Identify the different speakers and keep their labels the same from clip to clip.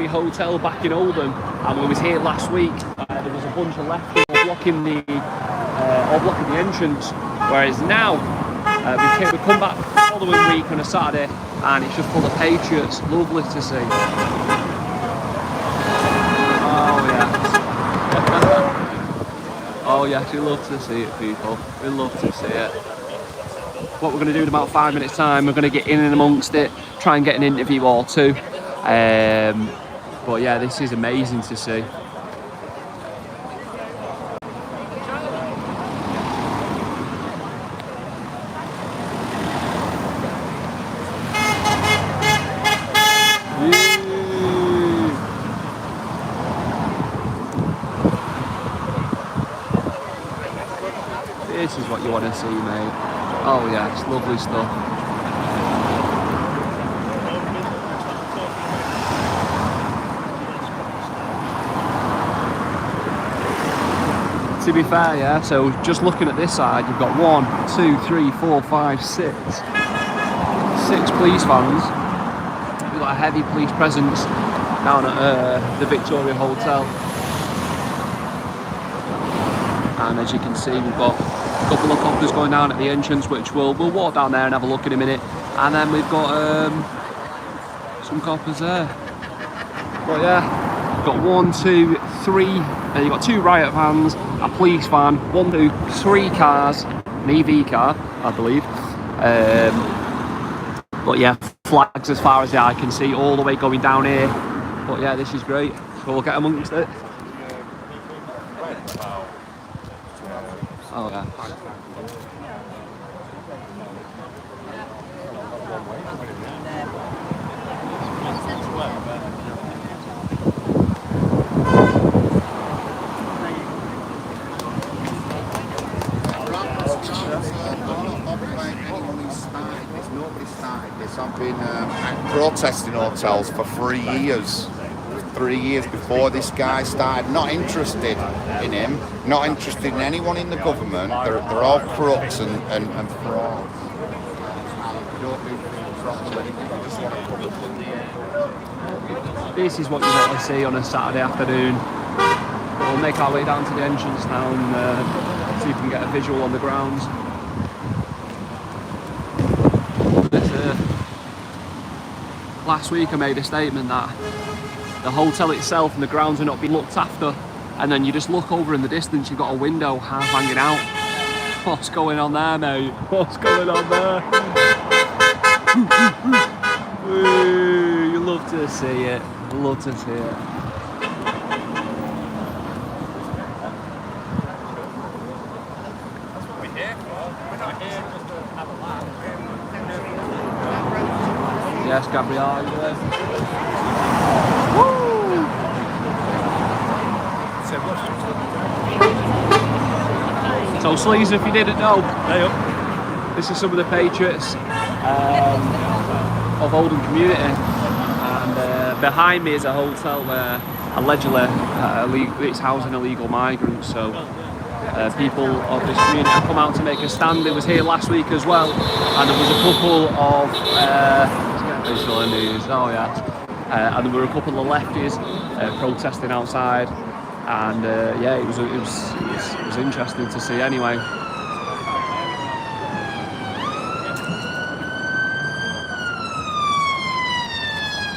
Speaker 1: Victoria Hotel back in Oldham, and we was here last week. There was a bunch of left blocking the entrance, whereas now we come back the following week on a Saturday, and it's just full of Patriots. Lovely to see. Oh yeah. Oh yes, we love to see it, people. We love to see it. What we're going to do in about 5 minutes time, we're going to get in and amongst it, try and get an interview or two. But yeah, this is amazing to see. This is what you want to see, mate. Oh yeah, it's lovely stuff. To be fair, yeah, so just looking at this side, you've got 1, 2, 3, 4, 5, 6 police vans. We've got a heavy police presence down at the Victoria Hotel. And as you can see, we've got a couple of coppers going down at the entrance, which we'll walk down there and have a look in a minute. And then we've got some coppers there. But yeah, we've got 1, 2, 3, and you've got 2 riot vans, a police van, 1, 2, 3 cars, an EV car, I believe. But yeah, flags as far as the eye can see, all the way going down here. But yeah, this is great. So we'll get amongst it. Oh yeah.
Speaker 2: I've been protesting hotels for 3 years. 3 years before this guy started. Not interested in him, not interested in anyone in the government. They're all crooks and frauds. Don't do things properly. Just want to cover the
Speaker 1: This is what you want to see on a Saturday afternoon. We'll make our way down to the entrance now and see if we can get a visual on the grounds. Last week I made a statement that the hotel itself and the grounds are not being looked after, and then you just look over in the distance, you've got a window half hanging out. What's going on there, mate? What's going on there? You love to see it. Love to see it.
Speaker 3: That's what we're here for. We're not here just to have a laugh.
Speaker 1: Yes, Gabrielle, are you there? So, Sleaze, if you didn't know, this is some of the Patriots of Oldham community, and behind me is a hotel where allegedly it's housing illegal migrants. So people of this community have come out to make a stand. It was here last week as well, and there was a couple of visual news. Oh yeah, and there were a couple of lefties protesting outside, and yeah, it was interesting to see. Anyway.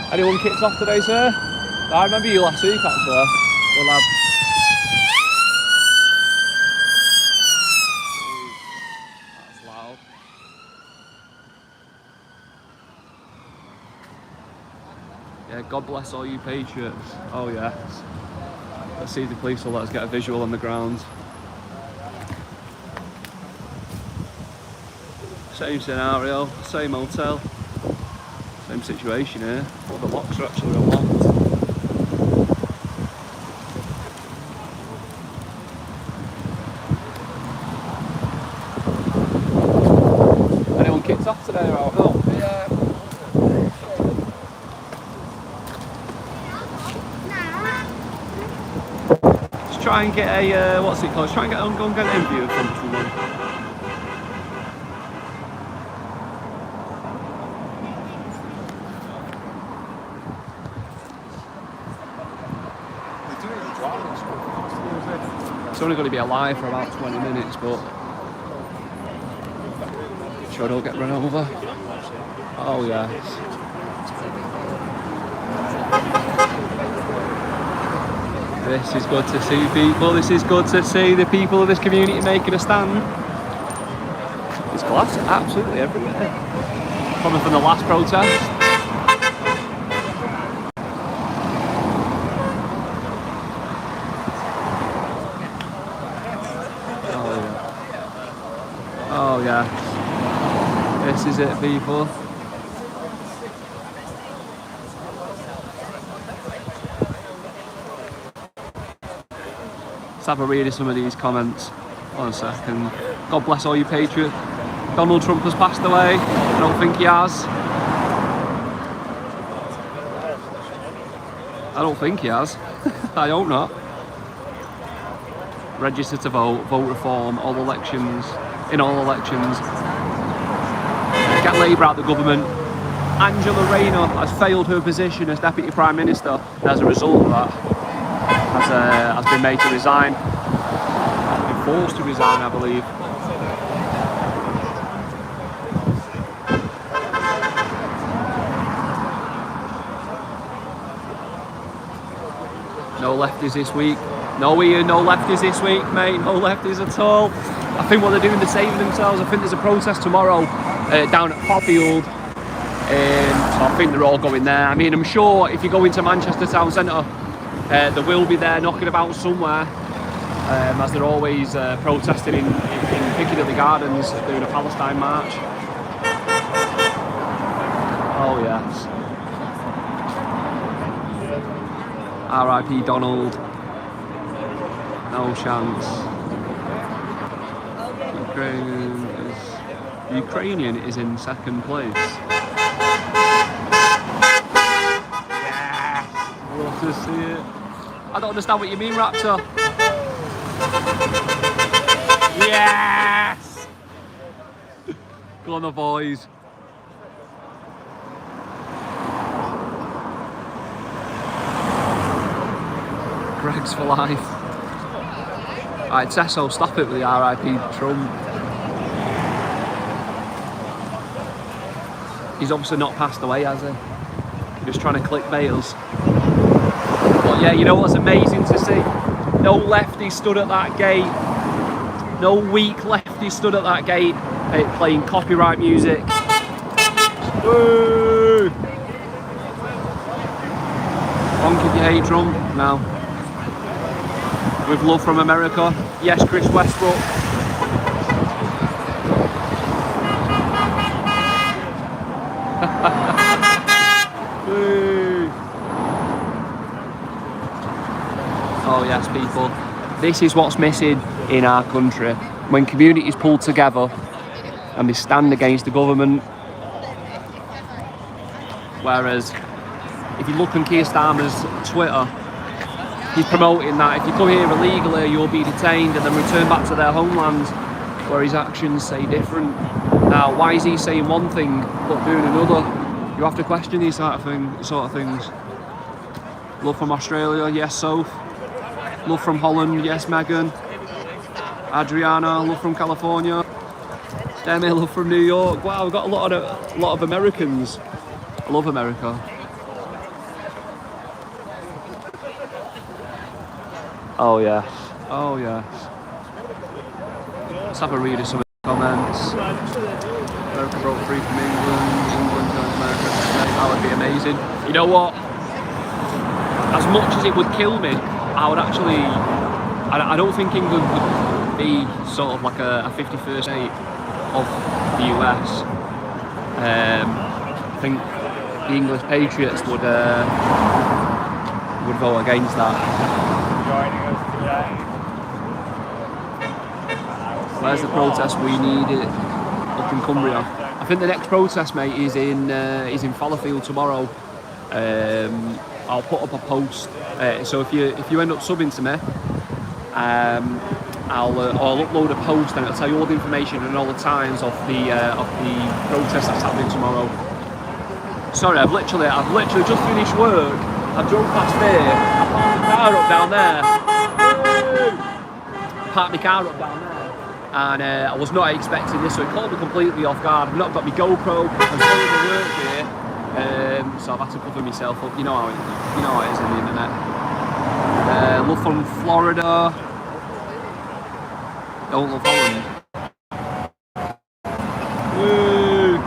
Speaker 1: Anyone kicked off today, sir? I remember you last week, actually. Good lad. That's loud. Yeah, God bless all you Patriots. Oh yes. Let's see if the police will let us get a visual on the ground. Same scenario, same hotel. Same situation here. All the locks are actually unlocked. Anyone kicked off today or out? No. Yeah. Let's try and get a what's it called? Let's try and go and get an interview from someone. It's only going to be alive for about 20 minutes, but sure I don't get run over. Oh yes. This is good to see, people. This is good to see the people of this community making a stand. There's glass absolutely everywhere. Coming from the last protest. Oh yeah. This is it, people. Let's have a read of some of these comments. 1 second. God bless all you Patriot. Donald Trump has passed away. I don't think he has. I don't think he has. I hope not. Register to vote, vote reform, all elections, in all elections. Get Labour out of the government. Angela Rayner has failed her position as Deputy Prime Minister, and as a result of that, has been made to resign. Been forced to resign, I believe. No lefties this week. No Ian, no lefties this week, mate. No lefties at all. I think what they're doing, they're saving themselves. I think there's a protest tomorrow down at Patriot. So I think they're all going there. I mean, I'm sure if you go into Manchester Town Centre, they will be there knocking about somewhere, as they're always protesting in Piccadilly Gardens doing a Palestine march. Oh yes. R.I.P. Donald. No chance. Ukrainian is in second place. Yes! Love to see it. I don't understand what you mean, Raptor. Yes! Go on the boys. Greg's for life. Alright, Tesso, stop it with the R.I.P. Trump. He's obviously not passed away, has he? Just trying to clickbait us. But yeah, you know what's amazing to see? No lefties stood at that gate. No weak lefties stood at that gate playing copyright music. Woo! Honk if you hate Trump. No. With love from America. Yes, Chris Westbrook. Oh yes, people. This is what's missing in our country. When communities pull together and they stand against the government. Whereas, if you look on Keir Starmer's Twitter, he's promoting that if you come here illegally, you'll be detained and then returned back to their homeland, where his actions say different. Now, why is he saying one thing but doing another? You have to question these sort of things. Love from Australia, yes, Soph. Love from Holland, yes, Megan. Adriana, love from California. Demi, love from New York. Wow, we've got a lot of Americans. I love America. Oh yes, oh yes. Let's have a read of some of the comments. America broke free from England joins America. That would be amazing. You know what? As much as it would kill me, I would actually, I don't think England would be sort of like a 51st state of the US. I think the English Patriots would vote against that. Where's the protest? We need it up in Cumbria. I think the next protest, mate, is in Fallowfield tomorrow. I'll put up a post. So if you end up subbing to me, I'll upload a post and it'll tell you all the information and all the times of the protest that's happening tomorrow. Sorry, I've literally just finished work. I've drove past there. I parked the car up down there. Woo! parked my car up down there, and I was not expecting this, so it caught me completely off guard. I've not got my GoPro, I'm still in the work gear, so I've had to cover myself up. You know how it is on the internet. Love from Florida. Don't love Holland. Woo.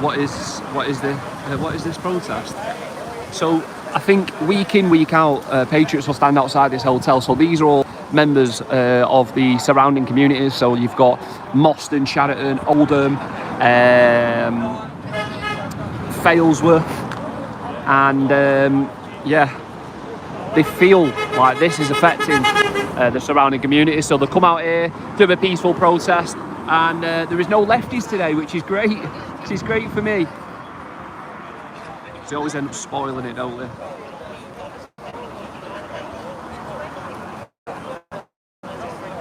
Speaker 1: What is this protest? So I think week in, week out, Patriots will stand outside this hotel. So these are all members of the surrounding communities. So you've got Moston, Sheraton, Oldham, Failsworth, and yeah, they feel like this is affecting the surrounding communities. So they'll come out here, do a peaceful protest, and there is no lefties today, which is great. Which is great for me. They always end up spoiling it, don't they?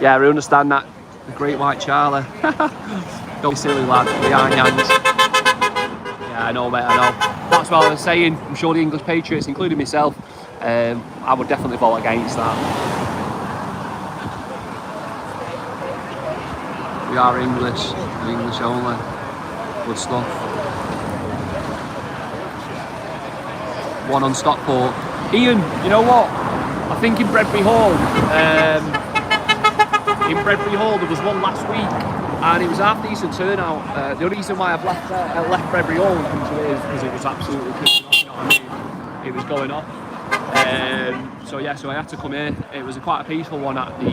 Speaker 1: Yeah, I understand that. The Great White Charlie. Don't be silly, lad. Behind Yanks. Yeah, I know, mate, I know. That's what I was saying. I'm sure the English Patriots, including myself, I would definitely vote against that. We are English. English only. Good stuff. One on Stockport. Ian, you know what? I think in Bredbury Hall, there was one last week, and it was half decent turnout. The only reason why I've left Bredbury Hall is because it was absolutely kicking off. You know what I mean? It was going off. So yeah, so I had to come here. It was quite a peaceful one at the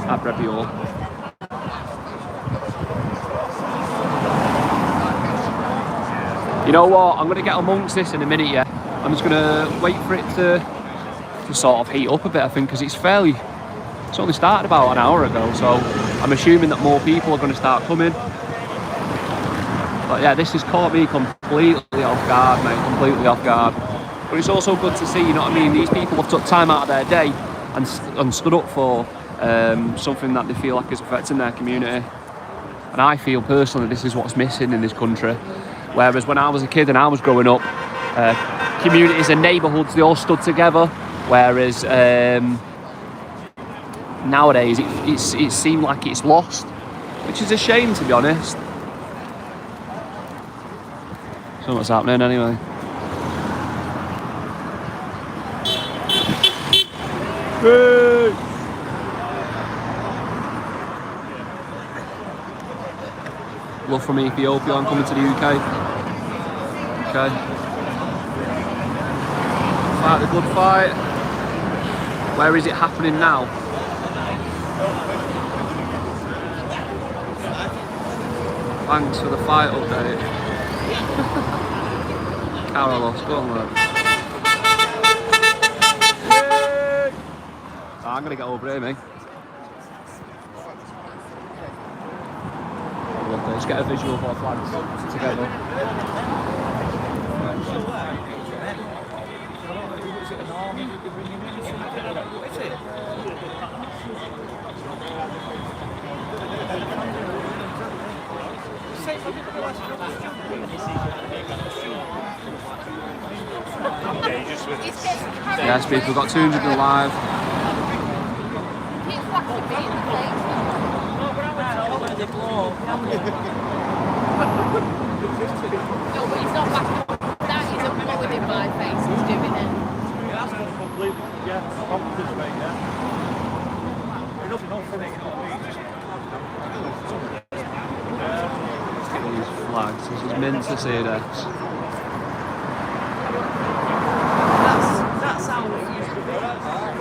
Speaker 1: at Bredbury Hall. You know what? I'm going to get amongst this in a minute, yeah. I'm just going to wait for it to sort of heat up a bit, I think, because it's only started about an hour ago, so I'm assuming that more people are going to start coming. But yeah, this has caught me completely off guard, mate, completely off guard. But it's also good to see, you know what I mean, these people have took time out of their day and stood up for something that they feel like is affecting their community. And I feel personally this is what's missing in this country. Whereas when I was a kid and I was growing up, communities and neighbourhoods, they all stood together. Whereas nowadays it seemed like it's lost, which is a shame, to be honest. So what's happening anyway? Hey! Love from Ethiopia, I'm coming to the UK. Okay. Fight the good fight. Where is it happening now? Thanks for the fight update. Carlos, go on, lad. I'm gonna get over here, mate. Let's get a visual of our flags together. Yes, people, we've got 200 alive.
Speaker 4: No, but he's not back up. That is up with him by face. He's doing it.
Speaker 3: That's completely, confidence, mate, yeah. Enough for it,
Speaker 1: These flags, this is meant to say that.
Speaker 4: That's how it used to be.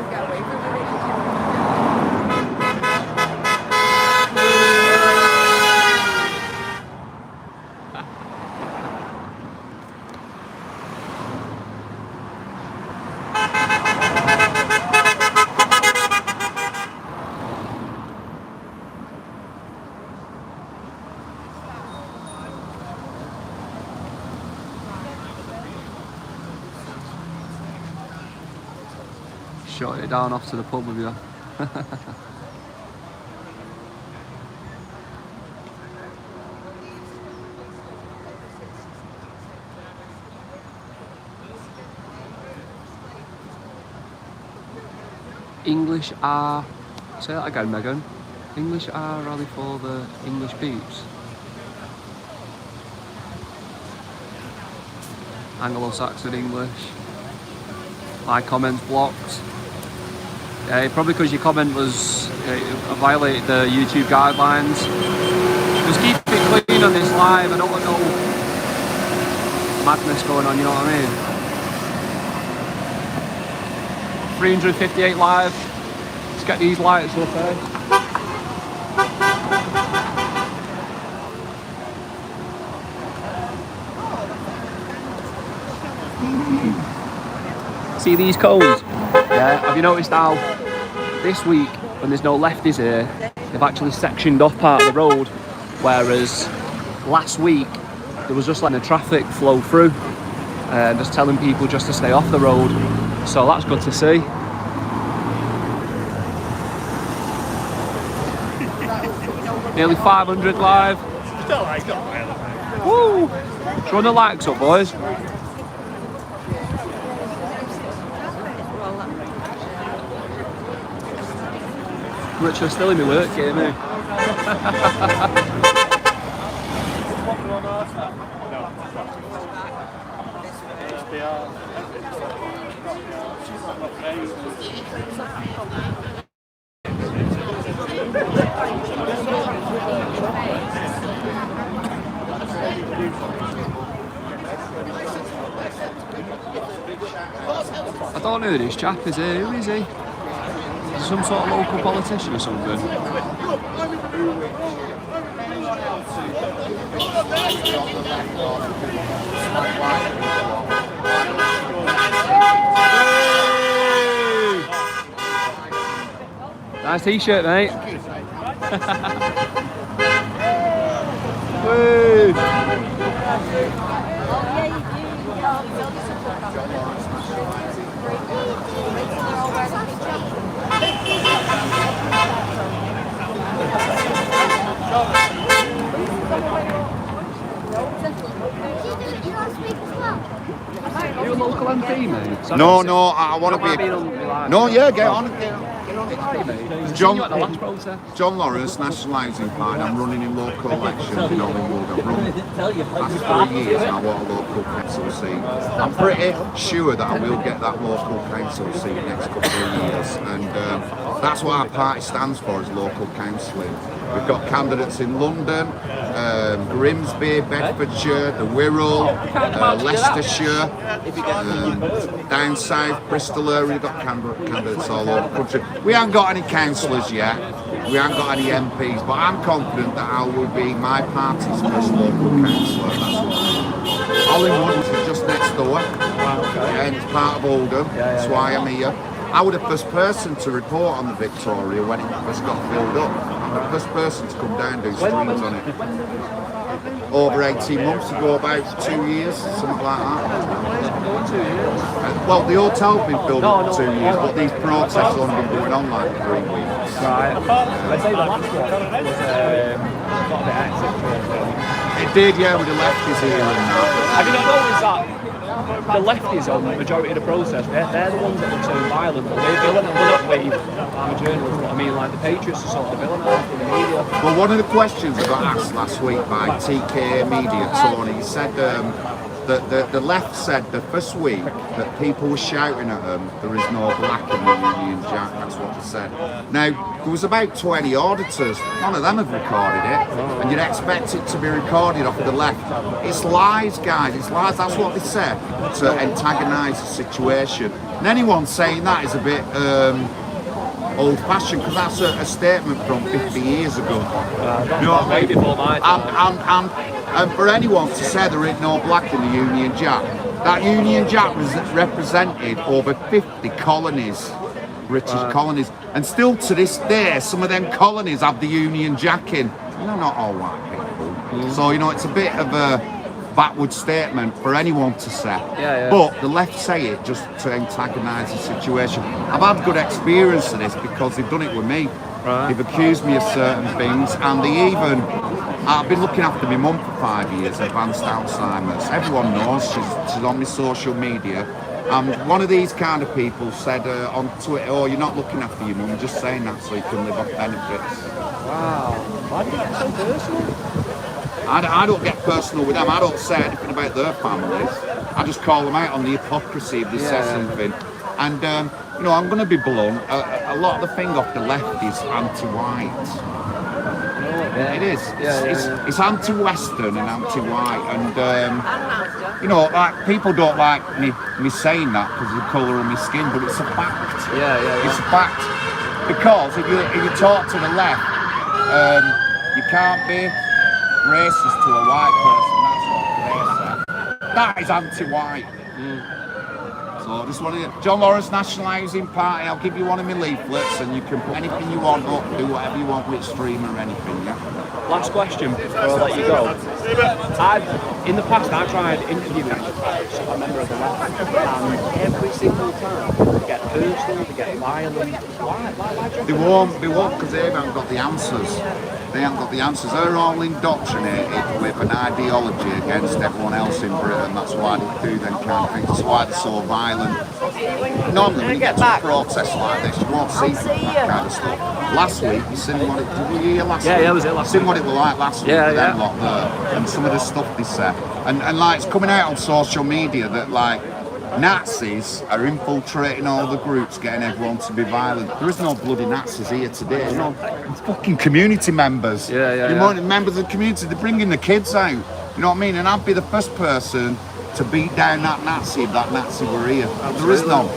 Speaker 4: Get away from it.
Speaker 1: Shot it down off to the pub with you. English are... Say that again, Megan. English are rally for the English peeps. Anglo-Saxon English. My comment's blocked. Probably because your comment was violated the YouTube guidelines. Just keep it clean on this live. I don't want no madness going on, you know what I mean? 358 live. Let's get these lights up, See these cones? Yeah, have you noticed how this week, when there's no lefties here, they've actually sectioned off part of the road, whereas last week there was just letting the traffic flow through, just telling people just to stay off the road. So that's good to see. Nearly 500 live. Woo! Throw the likes up, boys. Richard's still in my work game, eh? I don't know who this chap is here. Who is he? Some sort of local politician or something. Nice t-shirt, mate. Woo! Are you a local MP, mate? Sorry,
Speaker 2: No, I want to be. No, yeah, get on. John Lawrence, National Housing Party. I'm running in local elections in Oldham. I've run last 3 years and I want a local council seat. I'm pretty sure that I will get that local council seat next couple of years, and that's what our party stands for, is local councilling. We've got candidates in London, Grimsby, Bedfordshire, the Wirral, Leicestershire, down south, Bristol area. We've got candidates all over the country. We haven't got any councillors yet, we haven't got any MPs, but I'm confident that I will be my party's first local councillor. Oldham is just next door, and it's part of Oldham, that's why I'm here. I was the first person to report on the Victoria when it first got filled up. I'm the first person to come down and do streams on it. Over 18 months ago, about 2 years, something like that. Well, the hotel's been filled up for 2 years, but these protests have only been going on like 3 weeks.
Speaker 1: Right. I'd say the last one was got a bit hectic.
Speaker 2: It did, yeah, with the lefties here and that.
Speaker 1: Have you not noticed that? The lefties on the majority of the process, they're the ones that are turning violent. We're not waiting, I'm a journalist, but I mean, like the Patriots are sort of villanised in the media.
Speaker 2: Well, one of the questions I got asked last week by TK Media, Tony, he said that the left said the first week that people were shouting at them, there is no black in the Union Jack, that's what they said. Now, there was about 20 auditors, none of them have recorded it, and you'd expect it to be recorded off of the left. It's lies, guys, it's lies, that's what they said, to antagonise the situation. And anyone saying that is a bit old-fashioned, because that's a statement from 50 years ago. You know what I mean? And for anyone to say there ain't no black in the Union Jack, that Union Jack was represented over 50 colonies, British colonies, and still to this day, some of them colonies have the Union Jack in. And they're not all white people. So, you know, it's a bit of a backward statement for anyone to say. But the left say it just to antagonise the situation. I've had good experience of this because they've done it with me. They've accused me of certain things, and they even... I've been looking after my mum for 5 years, advanced Alzheimer's. Everyone knows, she's on my social media. One of these kind of people said on Twitter, "Oh, you're not looking after your mum, just saying that so you can live off benefits."
Speaker 1: Wow. Why did it get so personal?
Speaker 2: I don't get personal with them. I don't say anything about their families. I just call them out on the hypocrisy if they say something. And I'm going to be blunt. A lot of the thing off the left is anti-white. It is. It's anti-Western and anti-white, and like people don't like me saying that because of the colour of my skin, but it's a fact. It's a fact because if you talk to the left, you can't be racist to a white person. That's what they say. That is anti-white. So I just wanted John Lawrence National Housing Party. I'll give you one of my leaflets, and you can put anything you want up, do whatever you want with stream or anything. Yeah.
Speaker 1: Last question before I let you go. In the past, I've tried interviewing a member of the left, and every single time they get personal, they get violent. Why
Speaker 2: They won't, because they haven't got the answers. They haven't got the answers. They're all indoctrinated with an ideology against everyone else in Britain. That's why they do them kind of things. That's why they're so violent. Normally, when you get to a protest like this, you won't see that kind of stuff. Last week, you seen what it did you hear last week?
Speaker 1: Yeah, was it last week?
Speaker 2: Seen what it was like last week with them lot there, and some of the stuff they said. And like, it's coming out on social media that like Nazis are infiltrating all the groups, getting everyone to be violent. There is no bloody Nazis here today. You know, it's fucking community members. Members of the community. They're bringing the kids out. You know what I mean? And I'd be the first person to beat down that Nazi if that Nazi were here. There is none.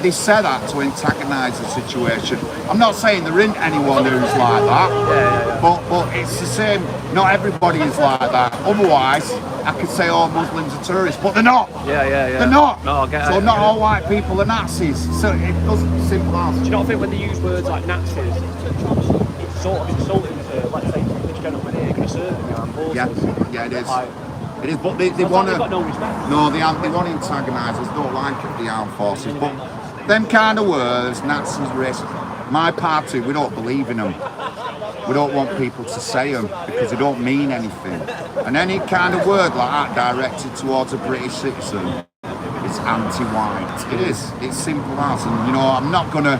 Speaker 2: They say that to antagonise the situation. I'm not saying there isn't anyone who's like that, but it's the same. Not everybody is like that. Otherwise, I could say all Muslims are terrorists, but they're not. They're not.
Speaker 1: No, I get
Speaker 2: so
Speaker 1: it.
Speaker 2: not all white people are Nazis. So it doesn't simple as.
Speaker 1: Do you not think when they use words like Nazis, it's sort of insulting to, let's say, this gentleman here can serve in the armed forces?
Speaker 2: Yeah, it is.
Speaker 1: Like,
Speaker 2: it is, but they want to.
Speaker 1: Got no respect.
Speaker 2: No, they want to antagonise us. Don't like it, the armed forces. But them kind of words, Nazis, racist. My party, we don't believe in them. We don't want people to say them because they don't mean anything. And any kind of word like that directed towards a British citizen is anti-white. It is. It's simple as. And I'm not gonna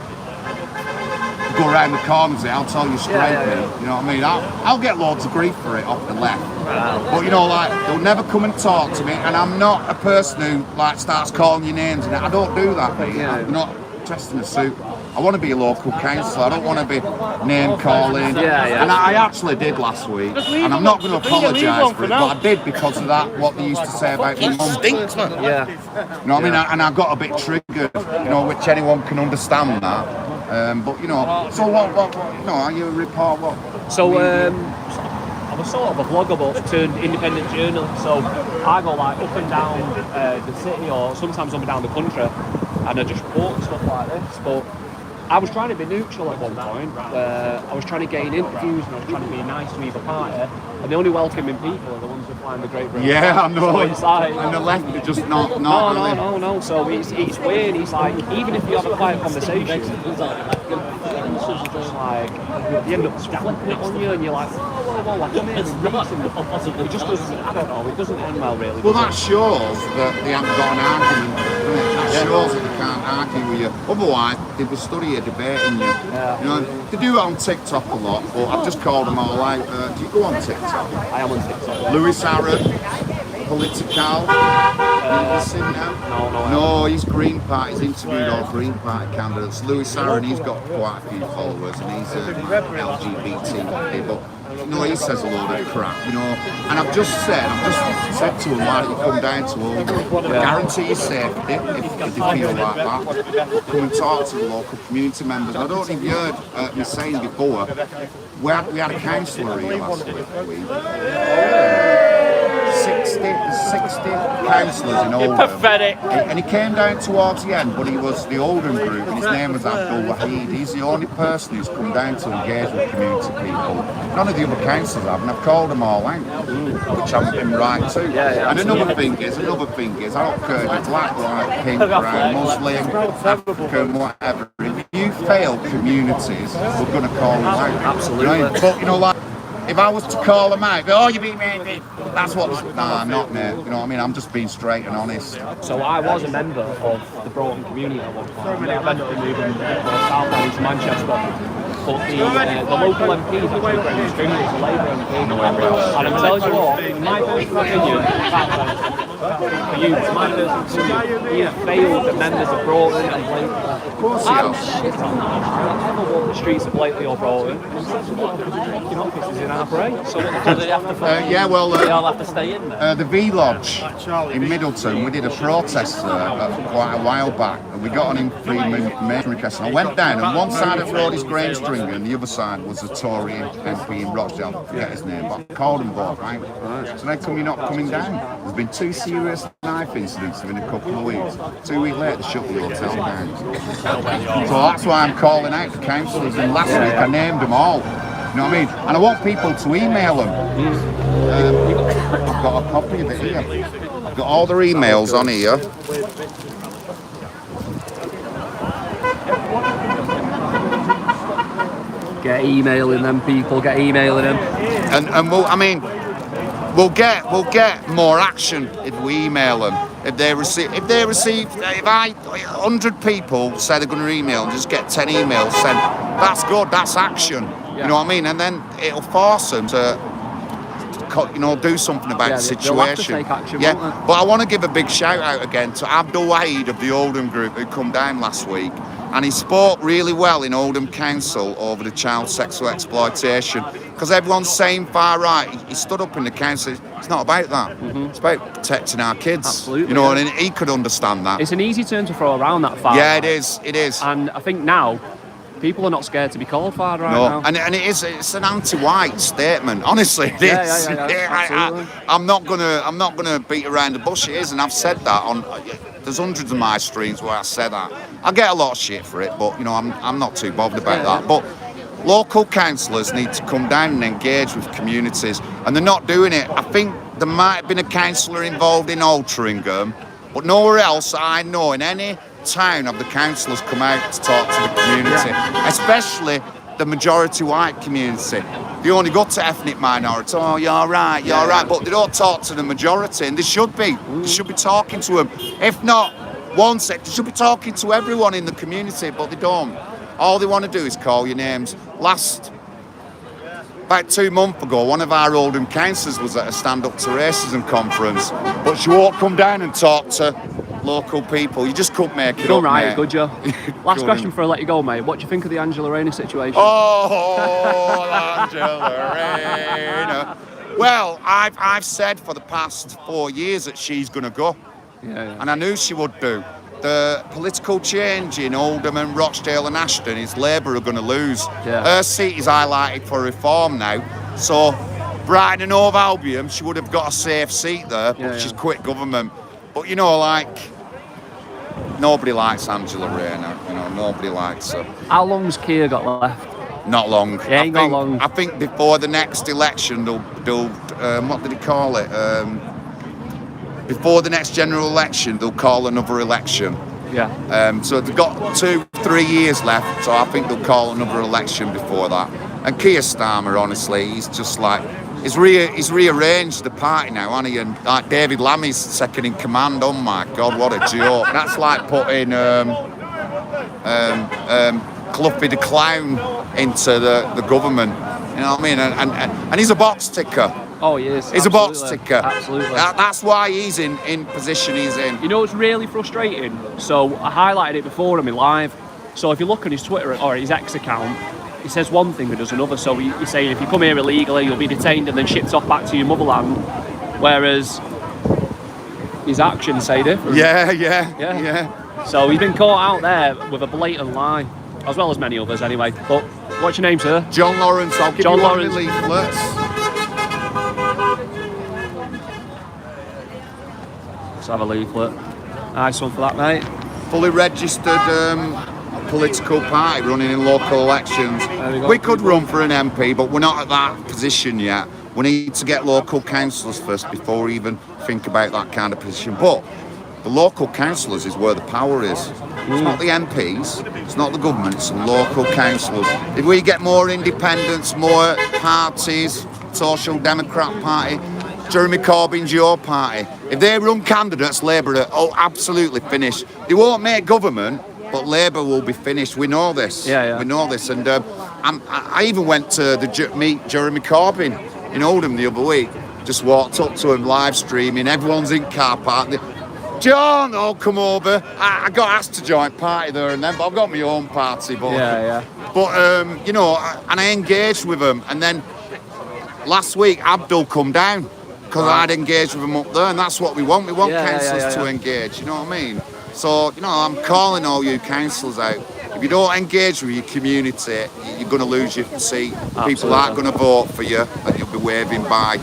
Speaker 2: go around the corners here. I'll tell you straight, you know what I mean? I'll get loads of grief for it off the left. But they'll never come and talk to me, and I'm not a person who starts calling you names and I don't do that. I'm not dressed in a suit. I want to be a local councillor. I don't want to be name calling. And I actually did last week, and I'm not going to apologise for it, but I did because of that. What they used to say about my mum.
Speaker 5: Stinks, man.
Speaker 2: You know what I mean? And I got a bit triggered. Which anyone can understand that. But so what? Are you a report? What?
Speaker 1: So I'm a sort of a vlogger but turned independent journalist. So I go up and down the city, or sometimes up and down the country, and I just report stuff like this. But I was trying to be neutral at one point, where I was trying to gain interviews and I was trying to be nice to either party, and the only welcoming people are the ones who fly in the Great Britain.
Speaker 2: Yeah, I know.
Speaker 1: So it's like,
Speaker 2: and the left are just not
Speaker 1: No. So it's weird. It's like, even if you have a quiet conversation, it's just like, you end up flipping it on you, and you're like, whoa, I come here and reason. It just doesn't, I don't know, it doesn't end well, really.
Speaker 2: Well, that shows that they haven't got an argument. That shows that they can't argue with you. Otherwise, they would study you, debating you. They do it on TikTok a lot, but I've just called them all out. Do you go on TikTok?
Speaker 1: I am on TikTok.
Speaker 2: Lewis Aaron, Political. No, he's Green Party. He's interviewed all Green Party candidates. Lewis Aaron, he's got quite a few followers, and he's LGBT. But he says a load of crap, And I've just said to him, why don't you come down to Oldham? I guarantee you safety if you feel like that. Come and talk to the local community members. I don't know if you heard me saying before, we had a councillor here last week. 60 councillors in Oldham.
Speaker 1: Pathetic.
Speaker 2: And he came down towards the end, but he was the Oldham group, and his name was Abdul Wahid. He's the only person who's come down to engage with community people. None of the other councillors have, and I've called them all out, which I'm in right too. And another thing is, I don't care if you're black, white, pink, brown, Muslim, African, whatever. If you fail communities, we're going to call you out.
Speaker 1: Absolutely.
Speaker 2: But if I was to call them out, oh, you beat me. That's what. Nah, I'm not, mate. You know what I mean? I'm just being straight and honest.
Speaker 1: So I was a member of the Broughton community at one point. I've ended up moving south down into Manchester. But the local MP is actually pretty extremely. It's a Labour MP. And I'm telling you what, in my personal opinion, for you, it's my personal opinion, he has failed the members of Broughton and Blakely.
Speaker 2: Of course he
Speaker 1: I'm
Speaker 2: has.
Speaker 1: shit on that. I never walk the streets of Blakely or Broughton. Fucking office is in Harper, so what do they have to
Speaker 2: Yeah, well,
Speaker 1: they all have to stay in there?
Speaker 2: the V Lodge in Middleton, we did a protest quite a while back, and we got an free information request. And I went down, and one side of the road is Grangestringer, and the other side was a Tory MP in Rochdale. I forget his name, but I called them both, right? So they told me not coming down. There's been 2 serious knife incidents within a couple of weeks. 2 weeks later, they shut the hotel down. So that's why I'm calling out the councillors. And last week I named them all. You know what I mean? And I want people to email them. I've got a copy of it here. I've got all their emails on here.
Speaker 1: Get emailing them people, get emailing them.
Speaker 2: And we'll get more action if we email them. If 100 people say they're going to email and just get 10 emails sent, that's good, that's action. You know what I mean? And then it'll force them to do something about the situation.
Speaker 1: They'll have to take action, won't they?
Speaker 2: But I want to give a big shout out again to Abdul Wahid of the Oldham group who come down last week. And he spoke really well in Oldham Council over the child sexual exploitation, because everyone's saying far right. He stood up in the council. It's not about that. It's about protecting our kids.
Speaker 1: Absolutely.
Speaker 2: You know, and he could understand that.
Speaker 1: It's an easy term to throw around that far.
Speaker 2: Yeah, it is. It is.
Speaker 1: And I think now people are not scared to be called far right now.
Speaker 2: And it's an anti-white statement. Honestly, it is.
Speaker 1: Yeah,
Speaker 2: I'm not gonna beat around the bush. It is, and I've said that on. There's hundreds of my streams where I say that. I get a lot of shit for it, but I'm not too bothered about that. But local councillors need to come down and engage with communities, and they're not doing it. I think there might have been a councillor involved in Altrincham, but nowhere else I know in any town have the councillors come out to talk to the community, especially the majority white community. They only go to ethnic minorities. Oh, you're right, but they don't talk to the majority, and they should be. They should be talking to them. If not one sector, they should be talking to everyone in the community, but they don't. All they want to do is call your names. About 2 months ago, one of our Oldham councillors was at a Stand Up to Racism conference, but she won't come down and talk to local people. You just couldn't make it up,
Speaker 1: Right,
Speaker 2: mate.
Speaker 1: good job. Last question before I let you go, mate. What do you think of the Angela Rayner situation?
Speaker 2: Oh, Angela Rayner. Well, I've said for the past 4 years that she's going to go.
Speaker 1: Yeah.
Speaker 2: And I knew she would do. The political change in Oldham and Rochdale and Ashton is Labour are going to lose.
Speaker 1: Yeah.
Speaker 2: Her seat is highlighted for reform now. So Brighton and Hove Albion, she would have got a safe seat there, but she's quit government. But nobody likes Angela Rayner. Nobody likes her.
Speaker 1: How long's Keir got left?
Speaker 2: Not long.
Speaker 1: Yeah, ain't got long.
Speaker 2: I think before the next election, they'll what did he call it? Before the next general election, they'll call another election.
Speaker 1: Yeah.
Speaker 2: So they've got 2-3 years left, so I think they'll call another election before that. And Keir Starmer, honestly, he's just like, he's rearranged the party now, hasn't he? And like David Lammy's second in command. Oh my God, what a joke! That's like putting Cluffy the Clown into the government. You know what I mean? And he's a box ticker.
Speaker 1: Oh, he is.
Speaker 2: He's a box ticker.
Speaker 1: Absolutely.
Speaker 2: That's why he's in position he's in.
Speaker 1: You know what's really frustrating? So I highlighted it before on my live. So if you look on his Twitter or his X account, he says one thing and does another. So he's saying if you come here illegally, you'll be detained and then shipped off back to your motherland. Whereas his actions say different.
Speaker 2: Yeah.
Speaker 1: So he's been caught out there with a blatant lie, as well as many others anyway. But what's your name, sir?
Speaker 2: John Lawrence. I'll give
Speaker 1: John
Speaker 2: you
Speaker 1: Lawrence.
Speaker 2: one of the leaflets.
Speaker 1: Let's have a leaflet. Nice one for that, mate.
Speaker 2: Fully registered political party running in local elections. We could run for an MP, but we're not at that position yet. We need to get local councillors first before we even think about that kind of position. But the local councillors is where the power is. It's not the MPs, it's not the government, it's the local councillors. If we get more independents, more parties, Social Democrat Party. Jeremy Corbyn's your party. If they run candidates, Labour are absolutely finished. They won't make government, but Labour will be finished. We know this.
Speaker 1: Yeah.
Speaker 2: We know this. And I even went to meet Jeremy Corbyn in Oldham the other week. Just walked up to him live streaming. Everyone's in car park. John, come over. I got asked to join party there and then, but I've got my own party. But, But, you know, and I engaged with him. And then last week, Abdul come down because I'd engaged with him up there. And that's what we want. We want councillors to engage, you know what I mean? So, you know, I'm calling all you councillors out. If you don't engage with your community, you're going to lose your seat. Absolutely. People aren't going to vote for you and you'll be waving by.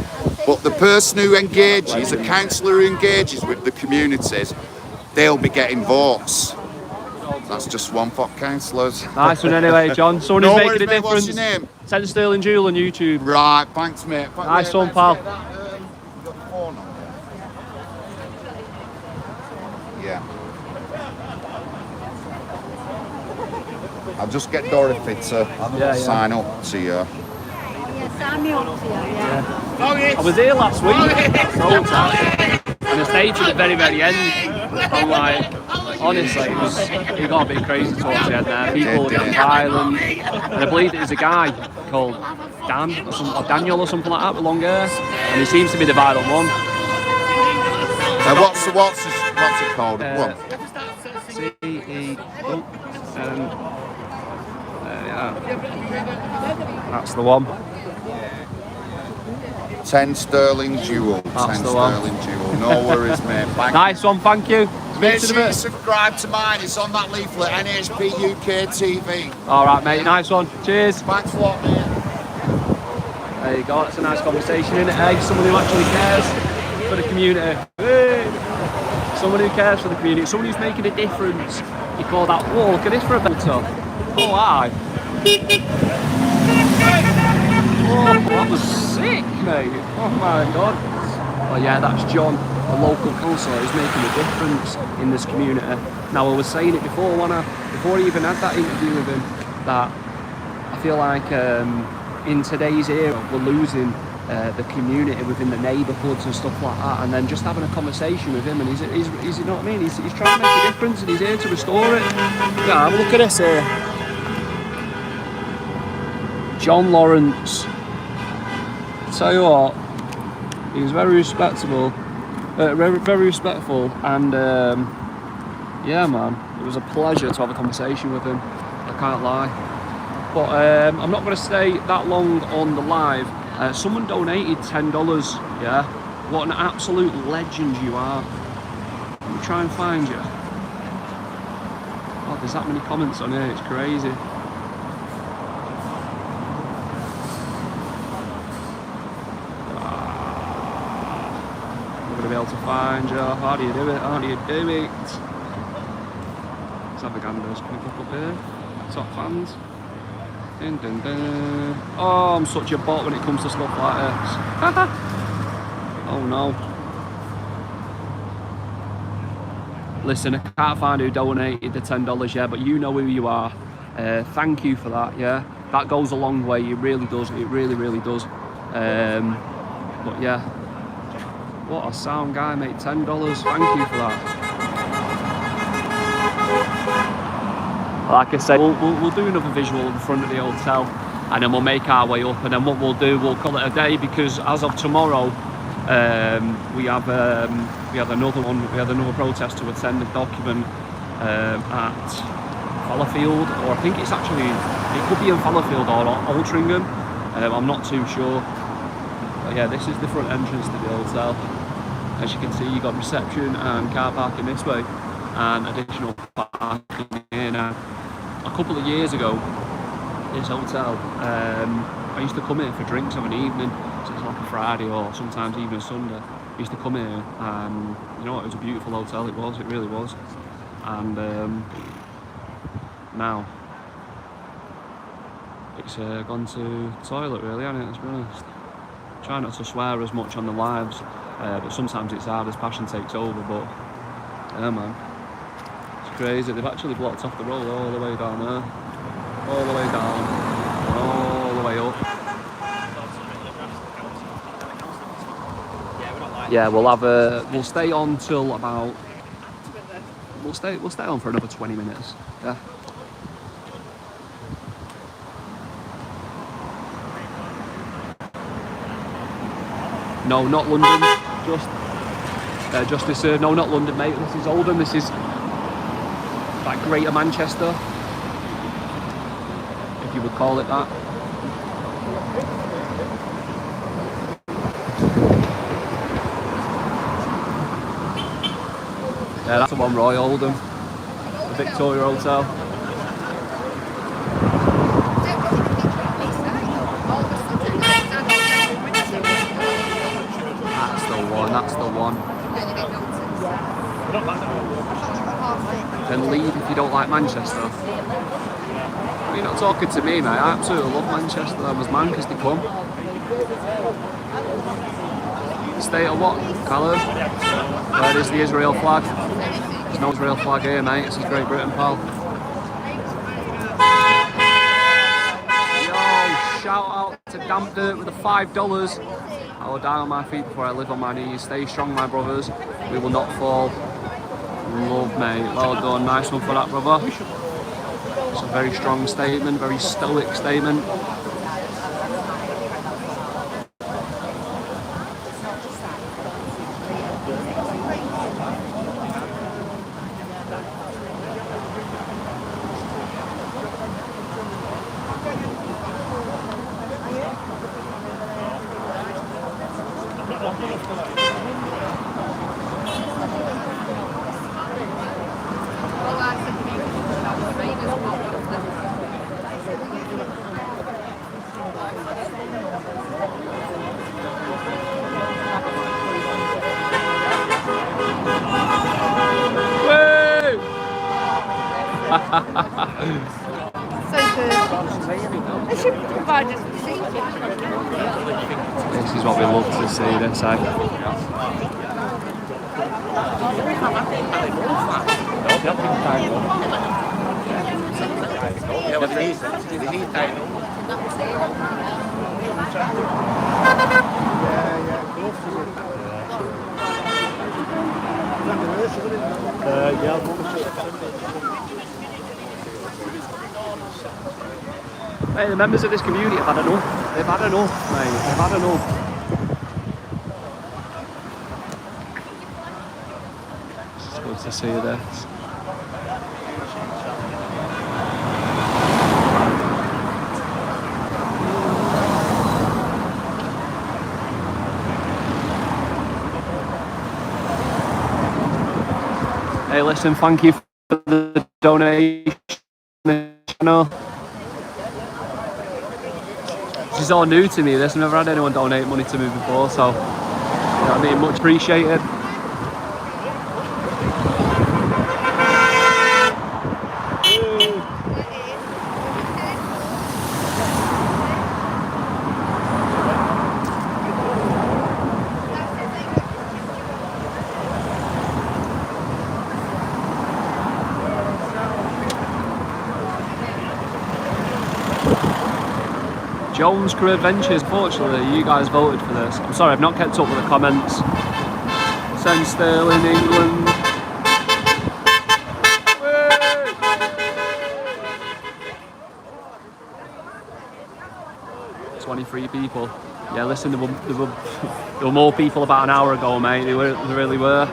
Speaker 2: But the person who engages, a councillor who engages with the communities, they'll be getting votes. That's just one for councillors.
Speaker 1: Nice one anyway, John. Someone who's making a difference.
Speaker 2: What's your name?
Speaker 1: Send Sterling Jewel on YouTube.
Speaker 2: Right, thanks, mate.
Speaker 1: Nice one, pal.
Speaker 2: You got the phone on there? Yeah. I'll just get Dorothy to sign up to you.
Speaker 5: Yeah, sign me up to you, yeah.
Speaker 1: I was here last week, and I stayed to the very, very end. I'm like, honestly, it got a bit crazy towards the end there. People were getting violent, and I believe it was a guy called Dan or Daniel or something like that with long hair, and he seems to be the violent one.
Speaker 2: What's it called?
Speaker 1: C-E. That's the one.
Speaker 2: 10 sterling jewel.
Speaker 1: That's
Speaker 2: 10
Speaker 1: the one.
Speaker 2: sterling jewel. No worries, mate.
Speaker 1: Nice one, thank you.
Speaker 2: Make sure you subscribe to mine. It's on that leaflet, NHP UK TV.
Speaker 1: Alright, mate. Nice one. Cheers.
Speaker 2: Thanks a lot, mate.
Speaker 1: There you go. It's a nice conversation, isn't it? Hey, someone who actually cares for the community. Hey. Someone who cares for the community. Someone who's making a difference. You call that, whoa, look at this for a photo. Oh, hi. Oh, that was sick, mate. Oh my god. Well, yeah, that's John, a local councillor who's making a difference in this community. Now, I was saying it before, before I even had that interview with him, that I feel like in today's era, we're losing the community within the neighbourhoods and stuff like that, and then just having a conversation with him, and he's you know what I mean? He's trying to make a difference, and he's here to restore it. Yeah, have a look at this here. John Lawrence. Tell you what, he was very respectable, very respectful, and yeah, man, it was a pleasure to have a conversation with him. I can't lie. But I'm not going to stay that long on the live. Someone donated $10. Yeah, what an absolute legend you are. Let me try and find you. Oh, there's that many comments on here. It's crazy. Be able to find you. How do you do it? How do you do it? Let's have a gander. Can we pop up here? Top fans. Dun, dun, dun. Oh, I'm such a bot when it comes to stuff like this. Oh no. Listen, I can't find who donated the $10 yet, but you know who you are. Thank you for that. Yeah, that goes a long way. It really does. It really, really does. But yeah. What a sound guy, mate. $10. Thank you for that. Like I said, we'll do another visual in front of the hotel, and then we'll make our way up. And then what we'll do, we'll call it a day, because as of tomorrow, we have another one. We have another protest to attend. A document at Fallowfield, or I think it's actually, it could be in Fallowfield or Altrincham. I'm not too sure. But yeah, this is the front entrance to the hotel. As you can see, you've got reception and car parking this way, and additional parking here now. A couple of years ago, this hotel, I used to come here for drinks of an evening, so it's like a Friday or sometimes even a Sunday. I used to come here, and you know what, it was a beautiful hotel, it really was. And now, it's gone to toilet really, hasn't it, let's be honest. Try not to swear as much on the lives, but sometimes it's hard as passion takes over. But yeah, man, it's crazy. They've actually blocked off the road all the way down there, all the way down, and all the way up. Yeah, we'll stay on till about. We'll stay on for another 20 minutes. Yeah. No, not London. Just this. No, not London, mate. This is Oldham. This is like Greater Manchester, if you would call it that. Yeah, that's the one, Roy Oldham, the Victoria Hotel. That's the one. Then leave if you don't like Manchester. You're not talking to me, mate. I absolutely love Manchester. I was Mancus to come. Stay at what, Callum? Where is the Israel flag? There's no Israel flag here, mate. This is Great Britain, pal. Yo, shout out to Damp Dirt with the $5. I will die on my feet before I live on my knees. Stay strong, my brothers. We will not fall. Love, mate. Well done. Nice one for that, brother. It's a very strong statement, very stoic statement.
Speaker 5: So good. They should provide us with seating.
Speaker 1: This is what we love to see, this, eh? Hey, the members of this community have had enough. They've had enough, mate. They've had enough. It's good to see this. Hey, listen, thank you for the donation to the channel. This is all new to me, this. I've never had anyone donate money to me before, so, you know what I mean, much appreciated. Jones Crew Adventures, fortunately, you guys voted for this. I'm sorry, I've not kept up with the comments. Send Sterling, England. Woo! 23 people. Yeah, listen, there were more people about an hour ago, mate. There really were.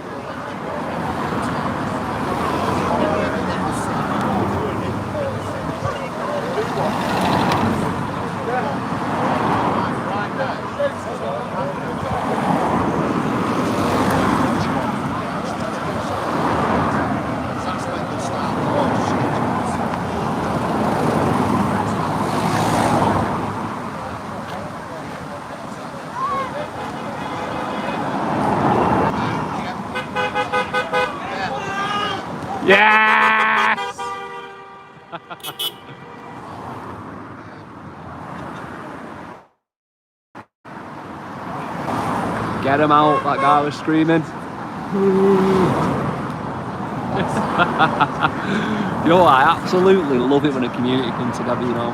Speaker 1: Yes! Get him out, that guy was screaming. Yo, I absolutely love it when a community comes together, you know.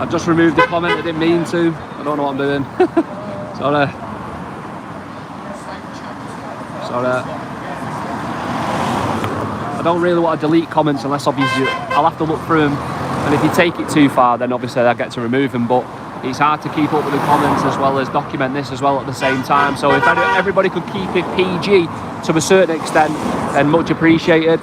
Speaker 1: just removed the comment. I didn't mean to. I don't know what I'm doing. Sorry. I don't really want to delete comments unless obviously I'll have to look through them, and if you take it too far then obviously I get to remove them, but it's hard to keep up with the comments as well as document this as well at the same time. So if everybody could keep it PG to a certain extent, then much appreciated.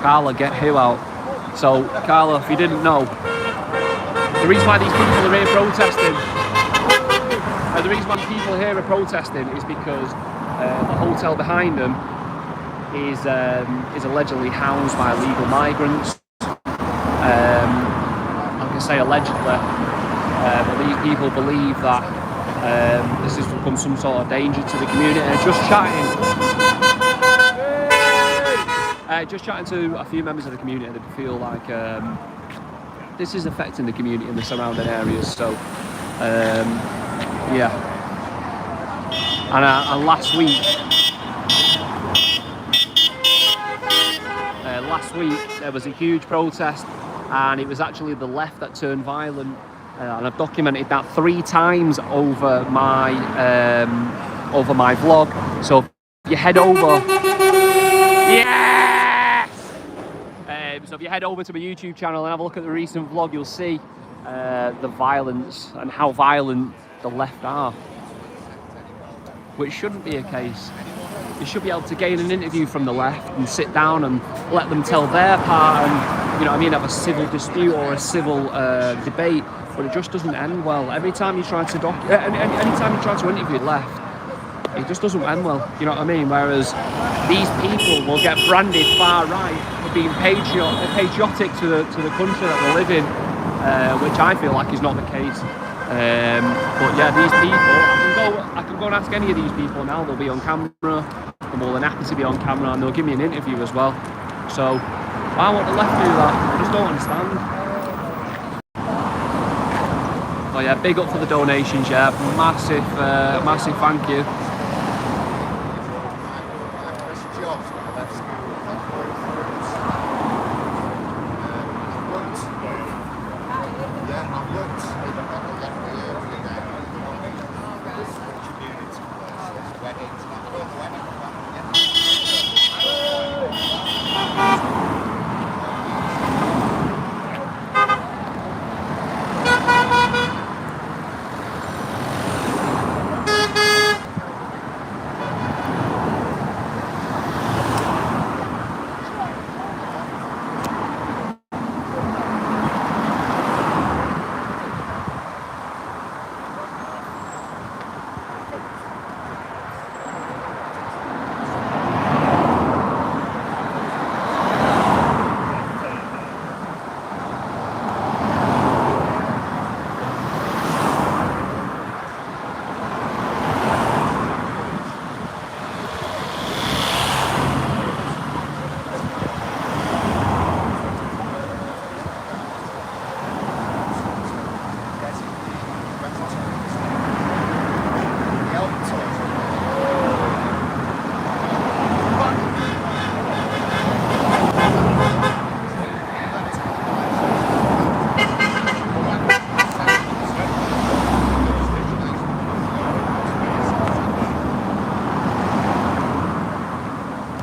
Speaker 1: Carla, get who out? So, Carla, if you didn't know, the reason why these people are here protesting, is because the hotel behind them is allegedly housed by illegal migrants. Like I say, allegedly, but these people believe that this has become some sort of danger to the community. Just chatting to a few members of the community that feel like this is affecting the community in the surrounding areas. So, yeah. And last week there was a huge protest, and it was actually the left that turned violent. And I've documented that 3 times over my vlog. So if you head over, so if you head over to my YouTube channel and have a look at the recent vlog, you'll see the violence and how violent the left are, which shouldn't be a case. You should be able to gain an interview from the left and sit down and let them tell their part and, you know what I mean, have a civil dispute or a civil debate, but it just doesn't end well. Every time you try to anytime you try to interview the left, it just doesn't end well, you know what I mean? Whereas these people will get branded far right for being patriotic to the country that they live in, which I feel like is not the case. But yeah, these people, I can go and ask any of these people now. They'll be on camera. They're more than happy to be on camera, and they'll give me an interview as well. So why won't the left do that? I just don't understand. Oh yeah, big up for the donations, yeah. Massive thank you.